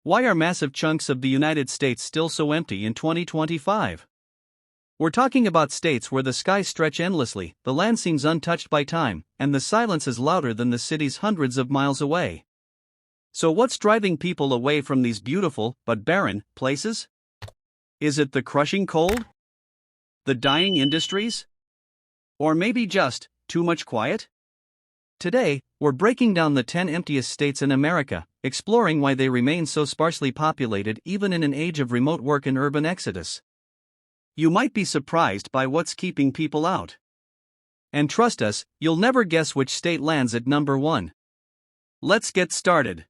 Why are massive chunks of the United States still so empty in 2025? We're talking about states where the skies stretch endlessly, the land seems untouched by time, and the silence is louder than the cities hundreds of miles away. So what's driving people away from these beautiful, but barren, places? Is it the crushing cold? The dying industries? Or maybe just too much quiet? Today, we're breaking down the 10 emptiest states in America, exploring why they remain so sparsely populated even in an age of remote work and urban exodus. You might be surprised by what's keeping people out. And trust us, you'll never guess which state lands at number 1. Let's get started.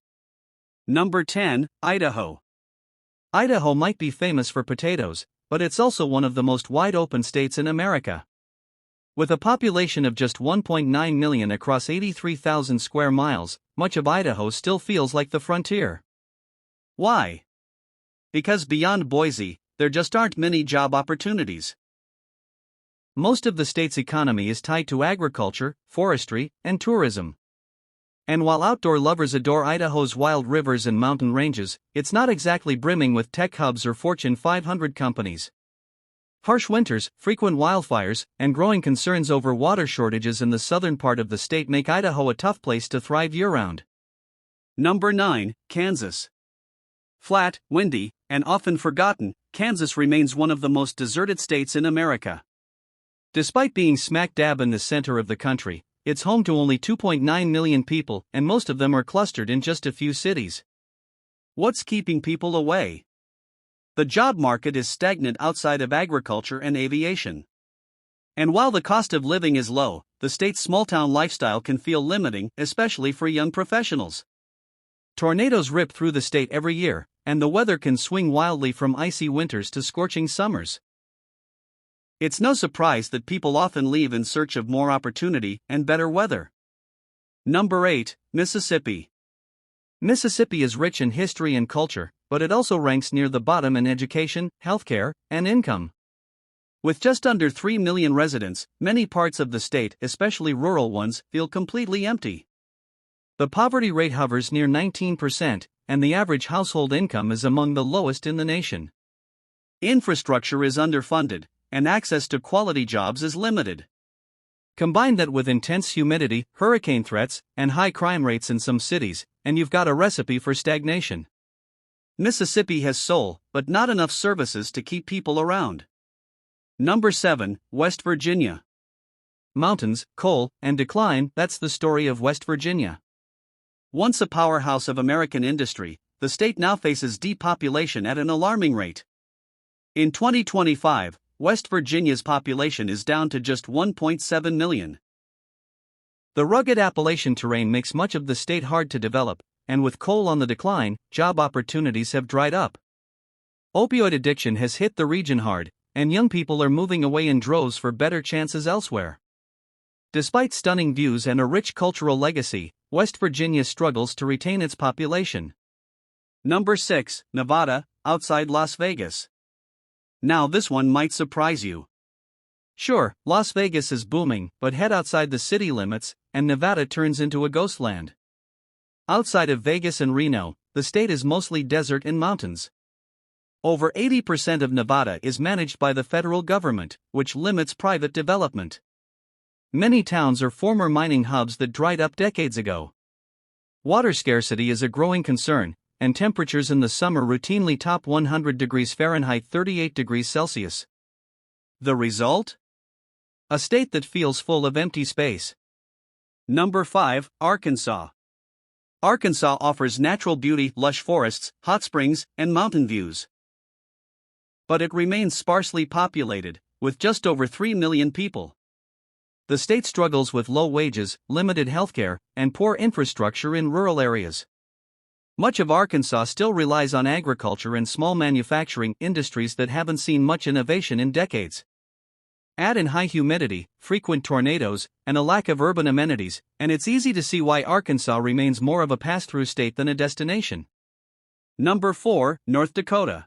Number 10, Idaho. Idaho might be famous for potatoes, but it's also one of the most wide-open states in America. With a population of just 1.9 million across 83,000 square miles, much of Idaho still feels like the frontier. Why? Because beyond Boise, there just aren't many job opportunities. Most of the state's economy is tied to agriculture, forestry, and tourism. And while outdoor lovers adore Idaho's wild rivers and mountain ranges, it's not exactly brimming with tech hubs or Fortune 500 companies. Harsh winters, frequent wildfires, and growing concerns over water shortages in the southern part of the state make Idaho a tough place to thrive year-round. Number 9, Kansas. Flat, windy, and often forgotten, Kansas remains one of the most deserted states in America. Despite being smack dab in the center of the country, it's home to only 2.9 million people, and most of them are clustered in just a few cities. What's keeping people away? The job market is stagnant outside of agriculture and aviation. And while the cost of living is low, the state's small-town lifestyle can feel limiting, especially for young professionals. Tornadoes rip through the state every year, and the weather can swing wildly from icy winters to scorching summers. It's no surprise that people often leave in search of more opportunity and better weather. Number 8, Mississippi. Mississippi is rich in history and culture, but it also ranks near the bottom in education, healthcare, and income. With just under 3 million residents, many parts of the state, especially rural ones, feel completely empty. The poverty rate hovers near 19%, and the average household income is among the lowest in the nation. Infrastructure is underfunded, and access to quality jobs is limited. Combine that with intense humidity, hurricane threats, and high crime rates in some cities, and you've got a recipe for stagnation. Mississippi has soul, but not enough services to keep people around. Number 7, West Virginia. Mountains, coal, and decline, that's the story of West Virginia. Once a powerhouse of American industry, the state now faces depopulation at an alarming rate. In 2025, West Virginia's population is down to just 1.7 million. The rugged Appalachian terrain makes much of the state hard to develop, and with coal on the decline, job opportunities have dried up. Opioid addiction has hit the region hard, and young people are moving away in droves for better chances elsewhere. Despite stunning views and a rich cultural legacy, West Virginia struggles to retain its population. Number 6, Nevada, outside Las Vegas. Now this one might surprise you. Sure, Las Vegas is booming, but head outside the city limits, and Nevada turns into a ghost land. Outside of Vegas and Reno, the state is mostly desert and mountains. Over 80% of Nevada is managed by the federal government, which limits private development. Many towns are former mining hubs that dried up decades ago. Water scarcity is a growing concern, and temperatures in the summer routinely top 100 degrees Fahrenheit 38 degrees Celsius. The result? A state that feels full of empty space. Number 5, Arkansas. Arkansas offers natural beauty, lush forests, hot springs, and mountain views. But it remains sparsely populated, with just over 3 million people. The state struggles with low wages, limited healthcare, and poor infrastructure in rural areas. Much of Arkansas still relies on agriculture and small manufacturing industries that haven't seen much innovation in decades. Add in high humidity, frequent tornadoes, and a lack of urban amenities, and it's easy to see why Arkansas remains more of a pass-through state than a destination. Number 4, North Dakota.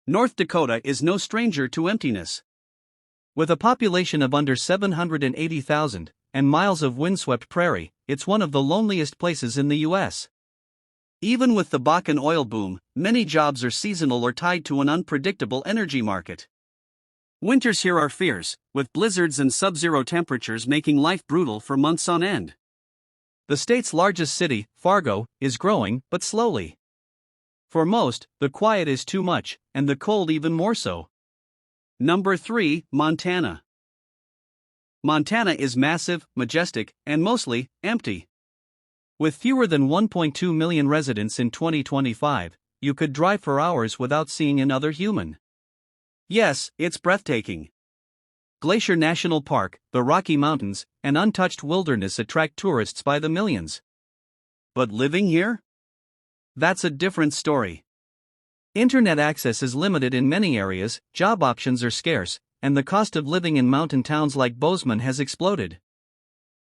North Dakota is no stranger to emptiness. With a population of under 780,000, and miles of windswept prairie, it's one of the loneliest places in the U.S. Even with the Bakken oil boom, many jobs are seasonal or tied to an unpredictable energy market. Winters here are fierce, with blizzards and sub-zero temperatures making life brutal for months on end. The state's largest city, Fargo, is growing, but slowly. For most, the quiet is too much, and the cold even more so. Number 3, Montana. Montana is massive, majestic, and mostly empty. With fewer than 1.2 million residents in 2025, you could drive for hours without seeing another human. Yes, it's breathtaking. Glacier National Park, the Rocky Mountains, and untouched wilderness attract tourists by the millions. But living here? That's a different story. Internet access is limited in many areas, job options are scarce, and the cost of living in mountain towns like Bozeman has exploded.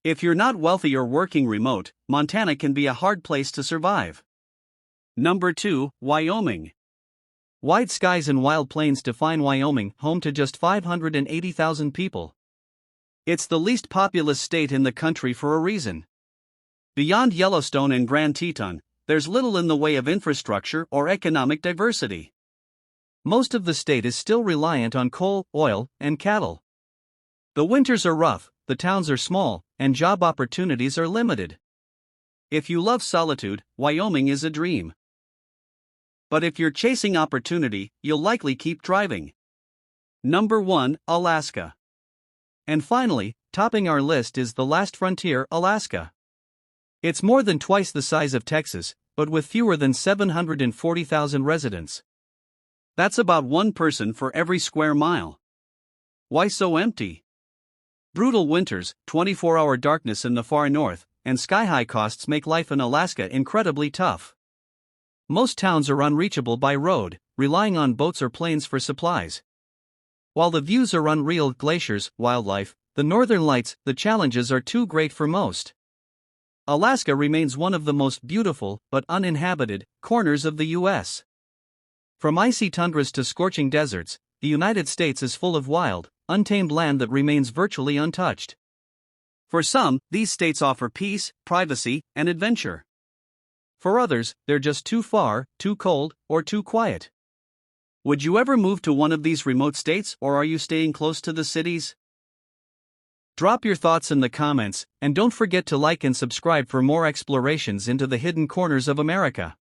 If you're not wealthy or working remote, Montana can be a hard place to survive. Number 2, Wyoming. Wide skies and wild plains define Wyoming, home to just 580,000 people. It's the least populous state in the country for a reason. Beyond Yellowstone and Grand Teton, there's little in the way of infrastructure or economic diversity. Most of the state is still reliant on coal, oil, and cattle. The winters are rough, the towns are small, and job opportunities are limited. If you love solitude, Wyoming is a dream. But if you're chasing opportunity, you'll likely keep driving. Number 1, Alaska. And finally, topping our list is the last frontier, Alaska. It's more than twice the size of Texas, but with fewer than 740,000 residents. That's about one person for every square mile. Why so empty? Brutal winters, 24-hour darkness in the far north, and sky-high costs make life in Alaska incredibly tough. Most towns are unreachable by road, relying on boats or planes for supplies. While the views are unreal, glaciers, wildlife, the northern lights, the challenges are too great for most. Alaska remains one of the most beautiful, but uninhabited, corners of the U.S. From icy tundras to scorching deserts, the United States is full of wild, untamed land that remains virtually untouched. For some, these states offer peace, privacy, and adventure. For others, they're just too far, too cold, or too quiet. Would you ever move to one of these remote states, or are you staying close to the cities? Drop your thoughts in the comments, and don't forget to like and subscribe for more explorations into the hidden corners of America.